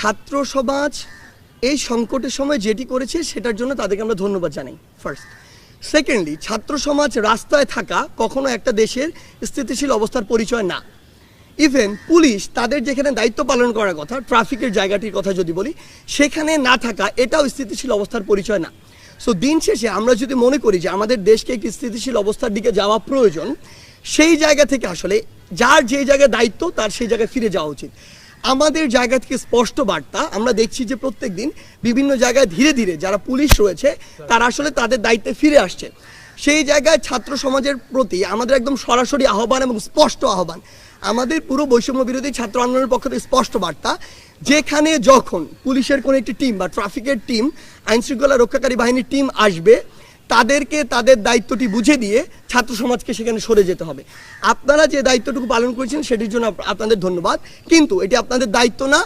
ছাত্র সমাজ এই সংকটের সময় যেটি করেছে সেটার জন্য তাদেরকে আমরা ধন্যবাদ জানাই ফার্স্ট। সেকেন্ডলি, ছাত্র সমাজ রাস্তায় থাকা কখনো একটা দেশের স্থিতিশীল অবস্থার পরিচয় না। ইভেন পুলিশ তাদের যেখানে দায়িত্ব পালন করার কথা, ট্রাফিকের জায়গাটির কথা যদি বলি, সেখানে না থাকা এটাও স্থিতিশীল অবস্থার পরিচয় না। সো দিন শেষে আমরা যদি মনে করি যে আমাদের দেশকে একটি স্থিতিশীল অবস্থার দিকে যাওয়া প্রয়োজন, সেই জায়গা থেকে আসলে যার যে জায়গায় দায়িত্ব তার সেই জায়গায় ফিরে যাওয়া উচিত। আমাদের জায়গা থেকে স্পষ্ট বার্তা আমরা দেখছি যে প্রত্যেক দিন বিভিন্ন জায়গায় ধীরে ধীরে যারা পুলিশ রয়েছে তারা আসলে তাদের দায়িত্বে ফিরে আসছে। সেই জায়গায় ছাত্র সমাজের প্রতি আমাদের একদম সরাসরি আহ্বান এবং স্পষ্ট আহ্বান, আমাদের পুরো বৈষম্য বিরোধী ছাত্র আন্দোলনের পক্ষ থেকে স্পষ্ট বার্তা, যেখানে যখন পুলিশের কোনো একটি টিম বা ট্রাফিকের টিম, আইনশৃঙ্খলা রক্ষাকারী বাহিনীর টিম আসবে, তাদেরকে তাদের দায়িত্বটি বুঝে দিয়ে ছাত্র সমাজকে সেখানে সরে যেতে হবে। আপনারা যে দায়িত্বটুকু পালন করেছেন সেটির জন্য আপনাদের ধন্যবাদ, কিন্তু এটি আপনাদের দায়িত্ব না।